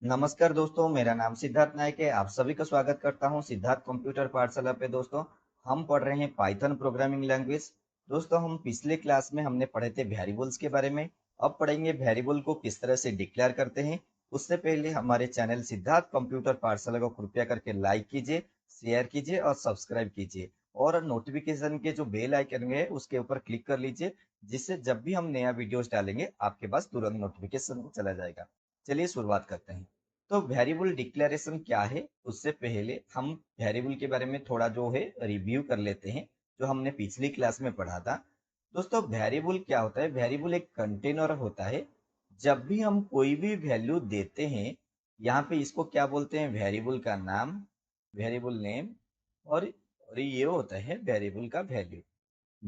नमस्कार दोस्तों, मेरा नाम सिद्धार्थ नायक है। आप सभी का स्वागत करता हूं सिद्धार्थ कंप्यूटर पाठशाला पे। दोस्तों, हम पढ़ रहे हैं पाइथन प्रोग्रामिंग लैंग्वेज। दोस्तों, हम पिछले क्लास में हमने पढ़े थे वेरिएबल्स के बारे में। अब पढ़ेंगे वेरिएबल को किस तरह से डिक्लेयर करते हैं। उससे पहले हमारे चैनल सिद्धार्थ कंप्यूटर पाठशाला को कृपया करके लाइक कीजिए, शेयर कीजिए और सब्सक्राइब कीजिए। और नोटिफिकेशन के जो बेल आइकन है उसके ऊपर क्लिक कर लीजिए, जिससे जब भी हम नया वीडियोस डालेंगे आपके पास तुरंत नोटिफिकेशन चला जाएगा। चलिए शुरुआत करते हैं। तो वेरिएबल डिक्लेरेशन क्या है, उससे पहले हम वेरिएबल के बारे में थोड़ा जो है रिव्यू कर लेते हैं, जो हमने पिछली क्लास में पढ़ा था। दोस्तों, वेरिएबल क्या होता है? वेरिएबल एक कंटेनर होता है। जब भी हम कोई भी वैल्यू देते हैं, यहाँ पे इसको क्या बोलते हैं? वेरिएबल का नाम, वेरिएबल नेम। और ये होता है वेरिएबल का वैल्यू।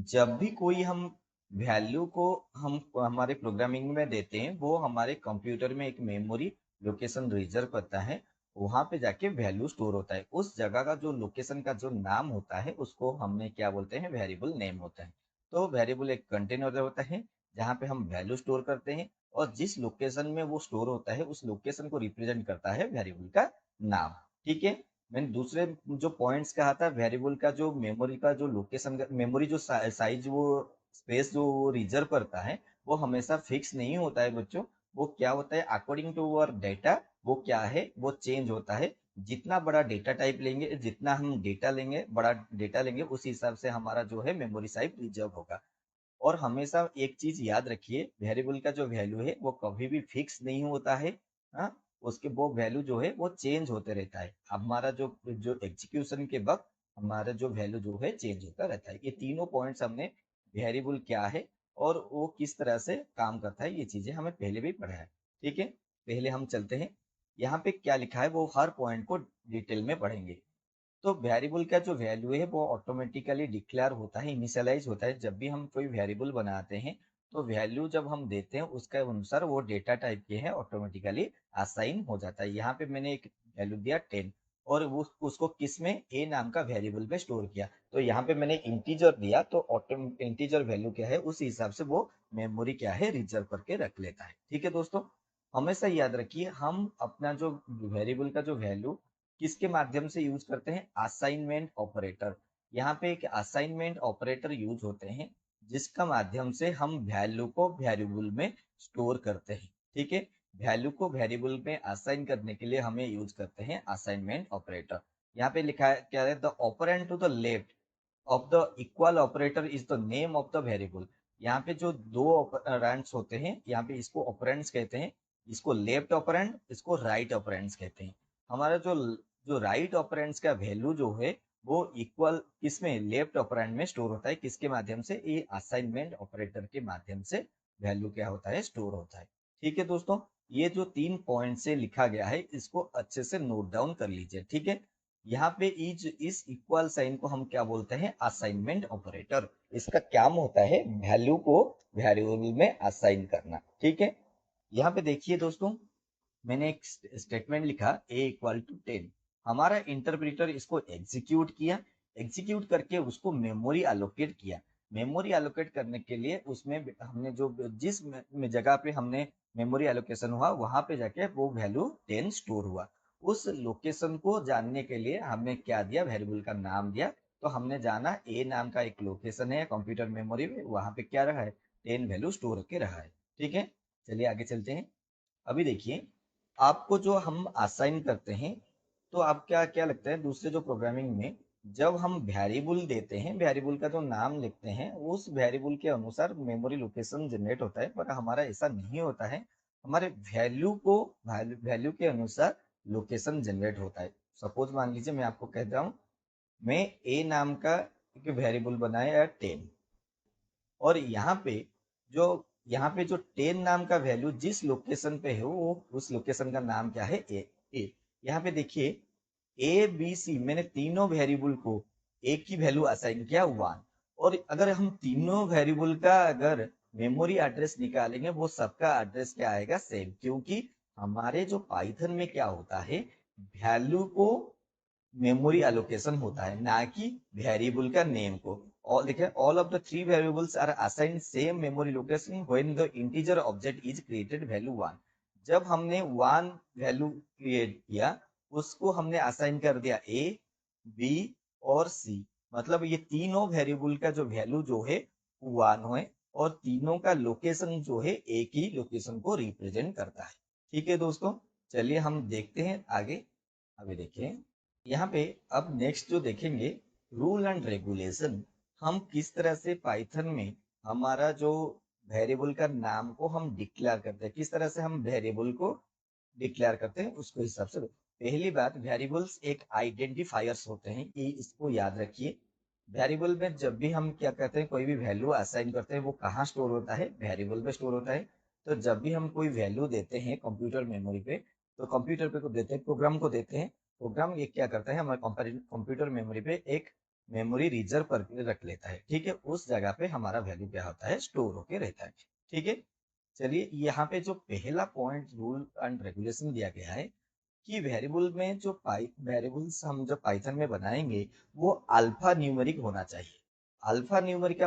जब भी कोई हम वैल्यू को हम हमारे प्रोग्रामिंग में देते हैं, वो हमारे कंप्यूटर में एक मेमोरी लोकेशन रिजर्व करता है। वहां पे जाके वैल्यू स्टोर होता है। उस जगह का जो लोकेशन का जो नाम होता है उसको हमने क्या बोलते हैं? वेरिएबल नेम होता है। तो वेरिएबल एक कंटेनर होता है जहाँ पे हम वैल्यू स्टोर करते हैं, और जिस लोकेशन में वो स्टोर होता है उस लोकेशन को रिप्रेजेंट करता है वेरिएबल का नाम। ठीक है। मैंने दूसरे जो पॉइंट्स कहा था, वेरिएबल का जो मेमोरी का जो लोकेशन, मेमोरी जो साइज, वो स्पेस जो वो रिजर्व करता है, वो हमेशा फिक्स नहीं होता है बच्चों। वो क्या होता है? अकॉर्डिंग टू अवर डेटा वो क्या है? वो चेंज होता है। जितना बड़ा डेटा टाइप लेंगे, जितना हम डेटा लेंगे, बड़ा डेटा लेंगे, उस हिसाब से हमारा जो है मेमोरी साइज रिजर्व होगा। और हमेशा एक चीज याद रखिए, वेरिएबल का जो वैल्यू है वो कभी भी फिक्स नहीं होता है। हाँ, उसके वो वैल्यू जो है वो चेंज होते रहता है। हमारा जो जो एग्जीक्यूशन के वक्त हमारा जो वैल्यू जो है चेंज होता रहता है। ये तीनों पॉइंट्स हमने, वेरिएबल क्या है और वो किस तरह से काम करता है, ये चीजें हमें पहले भी पढ़ा है। ठीक है, पहले हम चलते हैं। यहाँ पे क्या लिखा है वो हर पॉइंट को डिटेल में पढ़ेंगे। तो वेरिएबल का जो वैल्यू है वो ऑटोमेटिकली डिक्लेयर होता है, इनिशियलाइज होता है। जब भी हम कोई वेरिएबल बनाते हैं तो वैल्यू जब हम देते हैं उसके अनुसार वो डेटा टाइप के है ऑटोमेटिकली असाइन हो जाता है। यहाँ पे मैंने एक वैल्यू दिया 10, और वो उसको किस में? ए नाम का वेरिएबल में स्टोर किया। तो यहाँ पे मैंने इंटीजर दिया, तो ऑटो इंटीजर वैल्यू क्या है उस हिसाब से वो मेमोरी क्या है रिजर्व करके रख लेता है। ठीक है दोस्तों, हमेशा याद रखिए हम अपना जो वेरिएबल का जो वैल्यू किसके माध्यम से यूज करते हैं? Assignment operator. यहाँ पे एक असाइनमेंट ऑपरेटर यूज होते हैं, जिसका माध्यम से हम वैल्यू को वेरिएबल में स्टोर करते हैं। ठीक है, वैल्यू को वेरिएबल में असाइन करने के लिए हमें यूज करते हैं असाइनमेंट ऑपरेटर। यहाँ पे लिखा है क्या है? The operand to the left of the equal operator is the name of the variable. यहाँ पे जो दो ऑपरेंड्स होते हैं, यहाँ पे इसको ऑपरेंड्स कहते हैं। इसको लेफ्ट ऑपरेंड, इसको राइट ऑपरेंड्स कहते हैं। हमारा जो जो राइट ऑपरेंड्स का वैल्यू जो है वो इक्वल किसमें? लेफ्ट ऑपरेंड में स्टोर होता है। किसके माध्यम से? ये असाइनमेंट ऑपरेटर के माध्यम से वैल्यू क्या होता है? स्टोर होता है। ठीक है दोस्तों, ये जो 3 पॉइंट से लिखा गया है इसको अच्छे से नोट डाउन कर लीजिए। ठीक है, यहाँ पे इस इक्वल साइन को हम क्या बोलते हैं? Assignment operator. इसका काम होता है वैल्यू को वेरिएबल में असाइन करना। ठीक है, यहाँ पे देखिए दोस्तों, मैंने एक स्टेटमेंट लिखा a इक्वल टू 10। हमारा इंटरप्रेटर इसको एग्जीक्यूट किया। एग्जीक्यूट करके उसको मेमोरी एलोकेट किया। मेमोरी एलोकेट करने के लिए उसमें हमने जो जिस जगह पे हमने मेमोरी एलोकेशन हुआ वहां पे जाके वो वैल्यू 10 स्टोर हुआ। उस लोकेशन को जानने के लिए हमने क्या दिया? वेरिएबल का नाम दिया। तो हमने जाना ए नाम का एक लोकेशन है कंप्यूटर मेमोरी में, वहां पे क्या रहा है? 10 वैल्यू स्टोर के रहा है। ठीक है, चलिए आगे चलते हैं। अभी देखिए, आपको जो हम असाइन करते हैं, तो आप क्या क्या लगता है दूसरे जो प्रोग्रामिंग में, जब हम वेरिएबल देते हैं, वेरिएबल का जो नाम लिखते हैं, उस वेरिएबल के अनुसार मेमोरी लोकेशन जनरेट होता है। पर हमारा ऐसा नहीं होता है। हमारे वैल्यू को वैल्यू के अनुसार लोकेशन जनरेट होता है। सपोज मान लीजिए मैं आपको कहता हूँ, मैं ए नाम का एक वेरिएबल बनाया 10, और जो यहाँ पे जो 10 नाम का वैल्यू जिस लोकेशन पे है वो उस लोकेशन का नाम क्या है? ए। यहाँ पे देखिए, ए बी सी, मैंने तीनों वेरिएबल को एक ही वैल्यू असाइन किया 1। और अगर हम तीनों वेरिएबल का अगर मेमोरी एड्रेस निकालेंगे, वो सबका एड्रेस क्या आएगा? सेम। क्योंकि हमारे जो पाइथन में क्या होता है, वैल्यू को मेमोरी एलोकेशन होता है, ना कि वेरिएबल का नेम को। और देखिए, all of the three variables are assigned same memory location when the integer object is created value 1। जब हमने वन वैल्यू क्रिएट किया, उसको हमने असाइन कर दिया ए, बी और सी। मतलब ये तीनों वेरिएबल का जो वैल्यू जो है वन है, और तीनों का लोकेशन जो है एक ही लोकेशन को रिप्रेजेंट करता है। ठीक है दोस्तों, चलिए हम देखते हैं आगे। अभी देखिए यहाँ पे, अब नेक्स्ट जो देखेंगे, रूल एंड रेगुलेशन। हम किस तरह से पाइथन में हमारा जो वेरिएबल का नाम को हम डिक्लेयर करते हैं, किस तरह से हम वेरिएबल को डिक्लेयर करते हैं उसको हिसाब से। पहली बात, वेरिएबल्स एक आइडेंटिफायर्स होते हैं, ये इसको याद रखिए। वेरिएबल में जब भी हम क्या कहते हैं, कोई भी वैल्यू असाइन करते हैं, वो कहाँ स्टोर होता है, वेरिएबल में स्टोर होता है। तो जब भी हम कोई वैल्यू देते हैं कंप्यूटर मेमोरी पे, तो कंप्यूटर पे को देते हैं, प्रोग्राम को देते हैं, प्रोग्राम ये क्या करता है, हमारे कंप्यूटर मेमोरी पे एक मेमोरी रिजर्व करके रख लेता है। ठीक है, उस जगह पे हमारा वैल्यू क्या होता है, स्टोर होके रहता है। ठीक है, चलिए यहाँ पे जो पहला पॉइंट रूल एंड रेगुलेशन दिया गया है कि वेरिएबल में जो वेरिएबल्स हम जब पाइथन में बनाएंगे, वो अल्फा न्यूमेरिक होना चाहिए। अल्फा न्यूमेरिक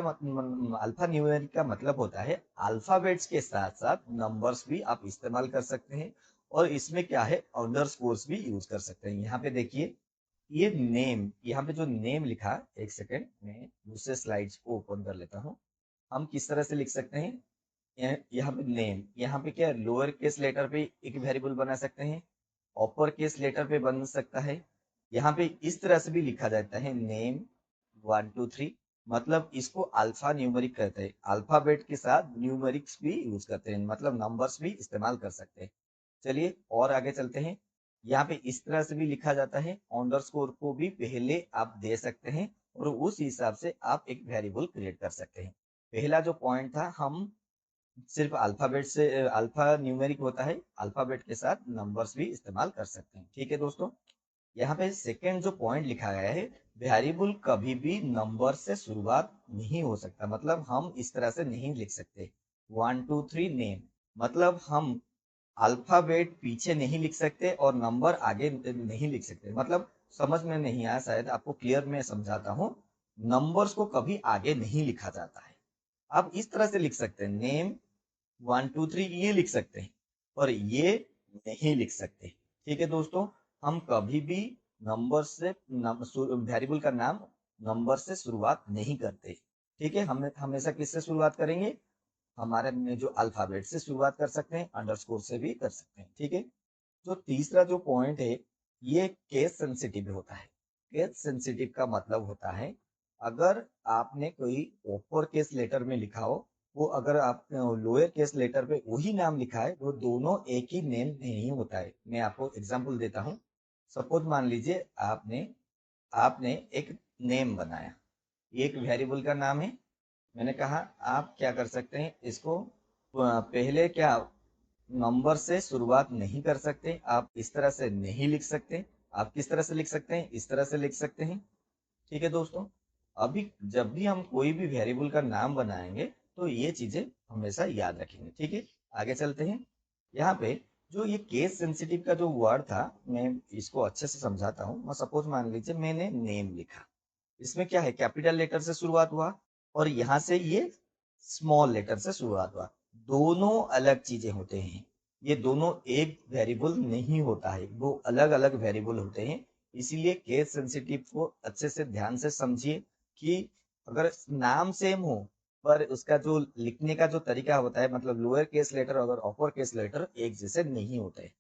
का मतलब होता है अल्फाबेट्स के साथ साथ नंबर्स भी आप इस्तेमाल कर सकते हैं, और इसमें क्या है, अंडरस्कोर्स भी यूज कर सकते हैं। यहाँ पे देखिए, ये नेम, यहाँ पे जो नेम लिखा, एक सेकेंड मैं दूसरे स्लाइड्स को ओपन कर लेता हूँ। हम किस तरह से लिख सकते हैं, यहाँ पे नेम, यहाँ पे क्या लोअर केस लेटर पे एक वेरिएबल बना सकते हैं, अपर केस लेटर पे बन सकता है। यहाँ पे इस तरह से भी लिखा जाता है, नेम 1 2 3। मतलब इसको अल्फा न्यूमेरिक कहते हैं, अल्फाबेट के साथ न्यूमेरिक्स भी यूज करते हैं, मतलब नंबर्स भी इस्तेमाल कर सकते हैं। चलिए और आगे चलते हैं। यहाँ पे इस तरह से भी लिखा जाता है, अंडरस्कोर को भी पहले आप दे सकते हैं, और उस हिसाब से आप एक वेरिएबल क्रिएट कर सकते हैं। पहला जो पॉइंट था, हम सिर्फ अल्फाबेट से, अल्फा न्यूमेरिक होता है, अल्फाबेट के साथ नंबर्स भी इस्तेमाल कर सकते हैं। ठीक है दोस्तों, यहाँ पे सेकेंड जो पॉइंट लिखा गया है, वेरिएबल कभी भी नंबर से शुरुआत नहीं हो सकता। मतलब हम इस तरह से नहीं लिख सकते 1 2 3 नेम, मतलब हम अल्फाबेट पीछे नहीं लिख सकते और नंबर आगे नहीं लिख सकते। मतलब समझ में नहीं आया शायद, आपको क्लियर में समझाता हूँ। नंबर्स को कभी आगे नहीं लिखा जाता है। आप इस तरह से लिख सकते हैं, नेम 1 2 3 ये लिख सकते हैं, और ये नहीं लिख सकते। ठीक है दोस्तों, हम कभी भी नंबर से, वेरिएबल का नाम नंबर से शुरुआत नहीं करते। ठीक है, हम हमेशा किससे शुरुआत करेंगे, हमारे में जो अल्फाबेट से शुरुआत कर सकते हैं, अंडरस्कोर से भी कर सकते हैं। ठीक है, जो तीसरा जो पॉइंट है, ये केस सेंसिटिव होता है। केस सेंसिटिव का मतलब होता है, अगर आपने कोई अपर केस लेटर में लिखा हो, वो अगर आप लोअर केस लेटर पे वही नाम लिखा है, वो दोनों एक ही नेम नहीं होता है। मैं आपको एग्जांपल देता हूँ। सपोज मान लीजिए आपने आपने एक नेम बनाया, ये एक वेरिएबल का नाम है। मैंने कहा आप क्या कर सकते हैं, इसको पहले क्या, नंबर से शुरुआत नहीं कर सकते, आप इस तरह से नहीं लिख सकते। आप किस तरह से लिख सकते हैं, इस तरह से लिख सकते हैं। ठीक है दोस्तों, अभी जब भी हम कोई भी वेरिएबल का नाम बनाएंगे, तो ये चीजें हमेशा याद रखेंगे। ठीक है, आगे चलते हैं। यहाँ पे जो ये केस सेंसिटिव का जो वर्ड था, मैं इसको अच्छे से समझाता हूँ। मैं सपोज मान लीजिए मैंने नेम लिखा, इसमें क्या है, कैपिटल लेटर से शुरुआत हुआ, और यहाँ से ये स्मॉल लेटर से शुरुआत हुआ। दोनों अलग चीजें होते हैं, ये दोनों एक वेरिएबल नहीं होता है, वो अलग अलग वेरिएबल होते हैं। इसीलिए केस सेंसिटिव को अच्छे से ध्यान से समझिए, कि अगर नाम सेम हो, पर उसका जो लिखने का जो तरीका होता है, मतलब लोअर केस लेटर और अपर केस लेटर एक जैसे नहीं होते।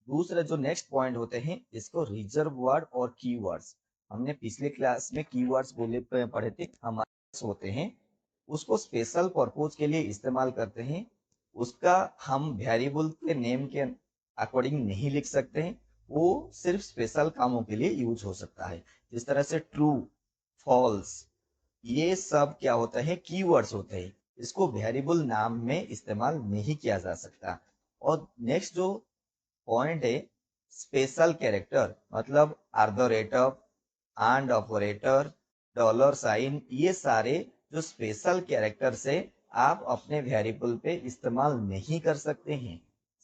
दूसरा जो नेक्स्ट पॉइंट होते हैं, इसको रिजर्व वर्ड और कीवर्ड्स। हमने पिछले क्लास में कीवर्ड्स बोले पढ़े थे, हमारे होते हैं, उसको स्पेशल पर्पज के लिए इस्तेमाल करते हैं। उसका हम वेरिएबल के नेम के अकॉर्डिंग नहीं लिख सकते हैं, वो सिर्फ स्पेशल कामों के लिए यूज हो सकता है। जिस तरह से ट्रू, फॉल्स, ये सब क्या होता है, कीवर्ड्स होते हैं। इसको वेरिएबल नाम में इस्तेमाल नहीं किया जा सकता। और नेक्स्ट जो पॉइंट है, स्पेशल कैरेक्टर, मतलब आर्दोरेटर, एंड ऑपरेटर, डॉलर साइन, ये सारे जो स्पेशल कैरेक्टर से आप अपने वेरिएबल पे इस्तेमाल नहीं कर सकते हैं।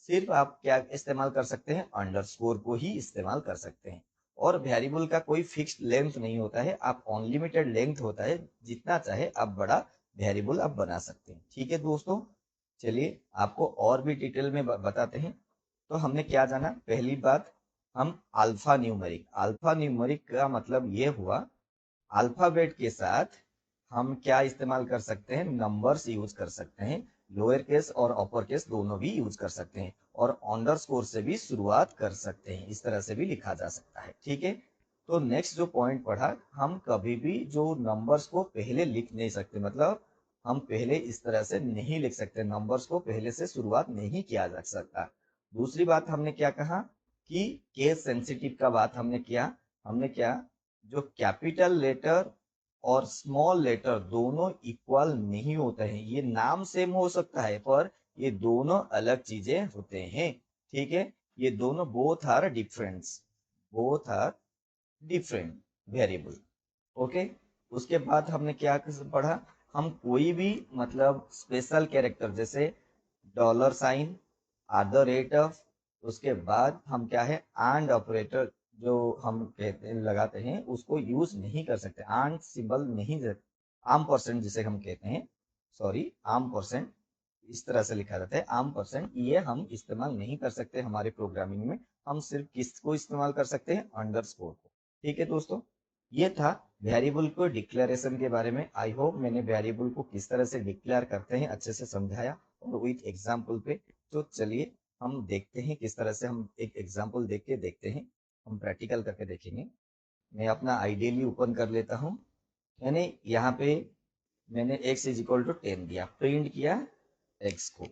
सिर्फ आप क्या इस्तेमाल कर सकते हैं, अंडरस्कोर को ही इस्तेमाल कर सकते हैं। और वेरिएबल का कोई फिक्स्ड लेंथ नहीं होता है, आप अनलिमिटेड लेंथ होता है, जितना चाहे आप बड़ा वेरिएबल आप बना सकते हैं। ठीक है दोस्तों, चलिए आपको और भी डिटेल में बताते हैं। तो हमने क्या जाना, पहली बात हम अल्फा न्यूमेरिक का मतलब ये हुआ, अल्फाबेट के साथ हम क्या इस्तेमाल कर सकते हैं, नंबर्स यूज कर सकते हैं, लोअर केस और अपर केस दोनों भी यूज कर सकते हैं, और अंडरस्कोर से भी शुरुआत कर सकते हैं, इस तरह से भी लिखा जा सकता है। ठीक है, तो नेक्स्ट जो पॉइंट पढ़ा, हम कभी भी जो नंबर्स को पहले लिख नहीं सकते, मतलब हम पहले इस तरह से नहीं लिख सकते, नंबर्स को पहले से शुरुआत नहीं किया जा सकता। दूसरी बात हमने क्या कहा कि केस सेंसिटिव का बात हमने क्या, जो कैपिटल लेटर और स्मॉल लेटर दोनों इक्वल नहीं होते हैं, ये नाम सेम हो सकता है पर ये दोनों अलग चीजें होते हैं। ठीक है, ये दोनों both are different variable. Okay, उसके बाद हमने क्या पढ़ा, हम कोई भी मतलब स्पेशल कैरेक्टर जैसे $, @ उसके बाद हम क्या है एंड ऑपरेटर जो हम कहते हैं लगाते हैं उसको यूज नहीं कर सकते, एंड सिंबल नहीं, आम परसेंट जिसे हम कहते हैं, सॉरी आम परसेंट इस तरह से लिखा जाता है, आम परसेंट, ये हम इस्तेमाल नहीं कर सकते हमारे प्रोग्रामिंग में। हम सिर्फ किसको इस्तेमाल कर सकते हैं, अंडरस्कोर को। ठीक है दोस्तों, ये था वेरिएबल को डिक्लेरेशन के बारे में। आई होप मैंने वेरिएबल को किस तरह से डिक्लेयर करते हैं अच्छे से समझाया, और विथ एग्जाम्पल पे। तो चलिए हम देखते हैं किस तरह से, हम एक एग्जाम्पल देख के देखते हैं, हम प्रैक्टिकल करके देखेंगे। मैं अपना आइडियली ओपन कर लेता हूँ। मैंने यहाँ पे मैंने x = 10 दिया, प्रिंट किया x को।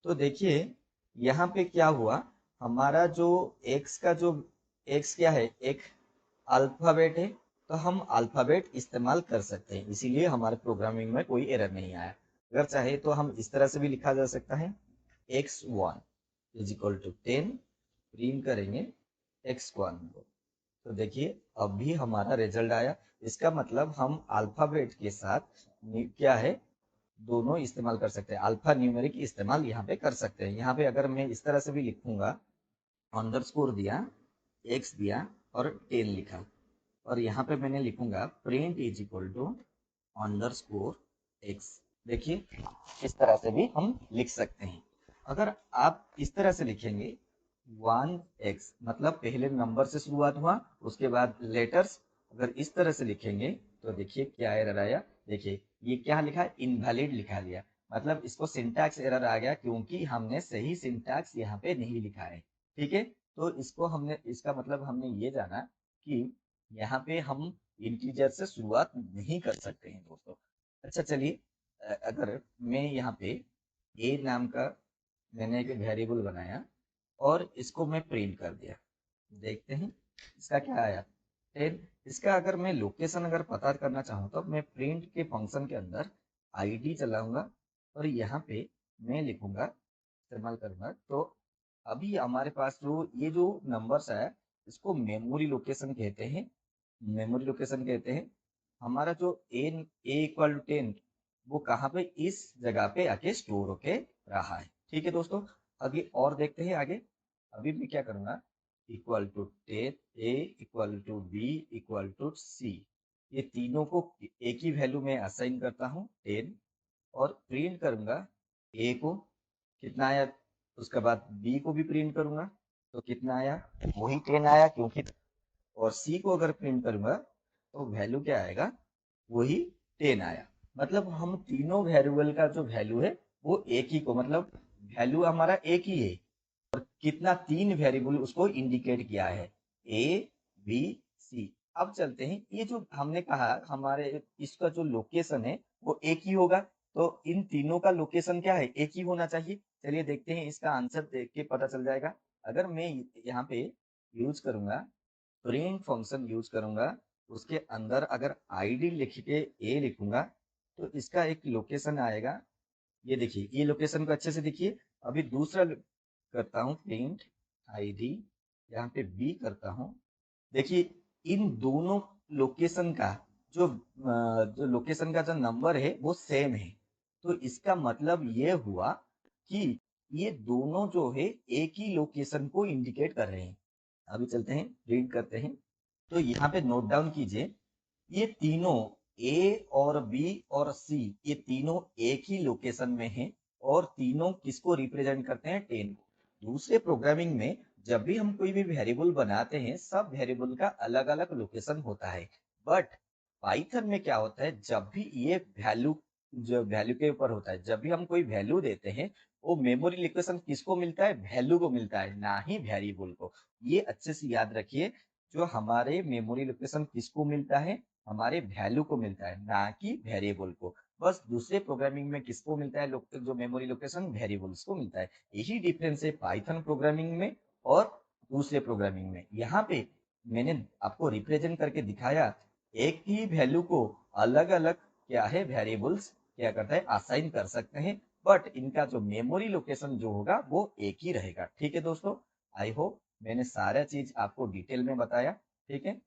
तो देखिए यहाँ पे क्या हुआ, हमारा जो x का जो x क्या है, एक अल्फाबेट है, तो हम अल्फाबेट इस्तेमाल कर सकते हैं, इसीलिए हमारे प्रोग्रामिंग में कोई एरर नहीं आया। अगर चाहे तो हम इस तरह से भी लिखा जा सकता है, x1 = 10, प्रिंट करेंगे x1 को। तो देखिए अब भी हमारा रिजल्ट आया। इसका मतलब हम अल्फाबेट के साथ क्या है, दोनों इस्तेमाल कर सकते हैं, अल्फा न्यूमेरिक इस्तेमाल यहाँ पे कर सकते हैं। यहाँ पे अगर मैं इस तरह से भी लिखूंगा, अंडरस्कोर दिया, x दिया और 10 लिखा, और यहाँ पे मैंने लिखूंगा प्रिंट =_x। देखिए इस तरह से भी हम लिख सकते हैं। अगर आप इस तरह से लिखेंगे 1x, मतलब पहले नंबर से शुरुआत हुआ उसके बाद लेटर्स, अगर इस तरह से लिखेंगे तो देखिए क्या एरर आया। देखिए ये क्या लिखा, इनवैलिड लिखा दिया, मतलब इसको सिंटैक्स एरर आ गया क्योंकि हमने सही सिंटैक्स यहाँ पे नहीं लिखा है। ठीक है, तो इसको हमने, इसका मतलब हमने ये जाना कि यहाँ पे हम इंटीजर से शुरुआत नहीं कर सकते हैं दोस्तों। अच्छा चलिए, अगर मैं यहाँ पे a नाम का मैंने एक वेरिएबल बनाया और इसको मैं प्रिंट कर दिया, देखते हैं इसका क्या आया, 10। इसका अगर मैं लोकेशन अगर पता करना चाहूँ तो मैं प्रिंट के फंक्शन के अंदर id चलाऊंगा और यहाँ पे मैं लिखूंगा, इस्तेमाल करूंगा, तो अभी हमारे पास जो ये जो नंबर्स है इसको मेमोरी लोकेशन कहते हैं। हमारा जो a = 10 वो कहाँ पे, इस जगह पे आके स्टोर होके रहा है। ठीक है दोस्तों, आगे और देखते हैं आगे। अभी मैं क्या करूंगा, =10, a =b =c, ये तीनों को एक ही वैल्यू में असाइन करता हूँ 10, और प्रिंट करूंगा a को, कितना आया, उसके बाद b को भी प्रिंट करूंगा तो कितना आया, वही 10 आया, क्योंकि और c को अगर प्रिंट करूंगा तो वैल्यू क्या आएगा, वही 10 आया। मतलब हम तीनों वेरिएबल का जो वैल्यू है वो एक ही को, मतलब वैल्यू हमारा एक ही है, कितना, 3 वेरिएबल उसको इंडिकेट किया है, a b c। अब चलते हैं, ये जो हमने कहा हमारे इसका जो लोकेशन है वो एक ही होगा, तो इन तीनों का लोकेशन क्या है, एक ही होना चाहिए। चलिए देखते हैं, इसका आंसर देख के पता चल जाएगा। अगर मैं यहाँ पे यूज करूंगा, प्रिंट फंक्शन यूज करूंगा, उसके अंदर अगर id लिख के a लिखूंगा तो इसका एक लोकेशन आएगा। ये देखिए, ये लोकेशन को अच्छे से देखिए। अभी दूसरा करता हूँ प्रिंट id, यहाँ पे b करता हूँ। देखिए इन दोनों लोकेशन का जो लोकेशन का जो नंबर है वो सेम है, तो इसका मतलब ये हुआ कि ये दोनों जो है एक ही लोकेशन को इंडिकेट कर रहे हैं। अभी चलते हैं, रीड करते हैं। तो यहाँ पे नोट डाउन कीजिए, ये तीनों ए और बी और सी, ये तीनों एक ही लोकेशन में हैं और तीनों किसको रिप्रेजेंट करते हैं, 10 को। दूसरे प्रोग्रामिंग में जब भी हम कोई भी वेरिएबल बनाते हैं, सब वेरिएबल का अलग अलग लोकेशन होता है। बट पाइथन में क्या होता है, जब भी ये वैल्यू जो वैल्यू के ऊपर होता है, जब भी हम कोई वैल्यू देते हैं, वो मेमोरी लोकेशन किसको मिलता है, वैल्यू को मिलता है, ना ही वेरिएबल को। ये अच्छे से याद रखिए, जो हमारे मेमोरी लोकेशन किसको मिलता है, हमारे वैल्यू को मिलता है, ना कि वेरिएबल को। बस दूसरे प्रोग्रामिंग में किसको मिलता है, जो मेमोरी लोकेशन, वेरिएबल्स को मिलता है। यही डिफरेंस है पाइथन प्रोग्रामिंग में और दूसरे प्रोग्रामिंग में। यहाँ पे मैंने आपको रिप्रेजेंट करके दिखाया, एक ही वैल्यू को अलग अलग क्या है, वेरिएबल्स क्या करता है, असाइन कर सकते हैं, बट इनका जो मेमोरी लोकेशन जो होगा वो एक ही रहेगा। ठीक है दोस्तों, आई होप मैंने सारा चीज आपको डिटेल में बताया। ठीक है,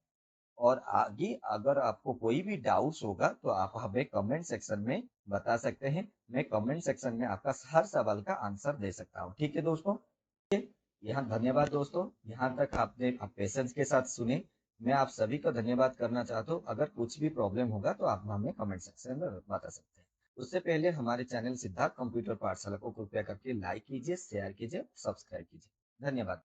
और आगे अगर आपको कोई भी डाउट्स होगा तो आप हमें कमेंट सेक्शन में बता सकते हैं। मैं कमेंट सेक्शन में आपका हर सवाल का आंसर दे सकता हूँ। ठीक है दोस्तों, यहाँ धन्यवाद दोस्तों, यहाँ तक आपने आप पेशेंस के साथ सुने। मैं आप सभी का धन्यवाद करना चाहता हूँ। अगर कुछ भी प्रॉब्लम होगा तो आप हमें कमेंट सेक्शन में बता सकते हैं। उससे पहले हमारे चैनल सिद्धार्थ कंप्यूटर पाठशाला को कृपया करके लाइक कीजिए, शेयर कीजिए, सब्सक्राइब कीजिए। धन्यवाद।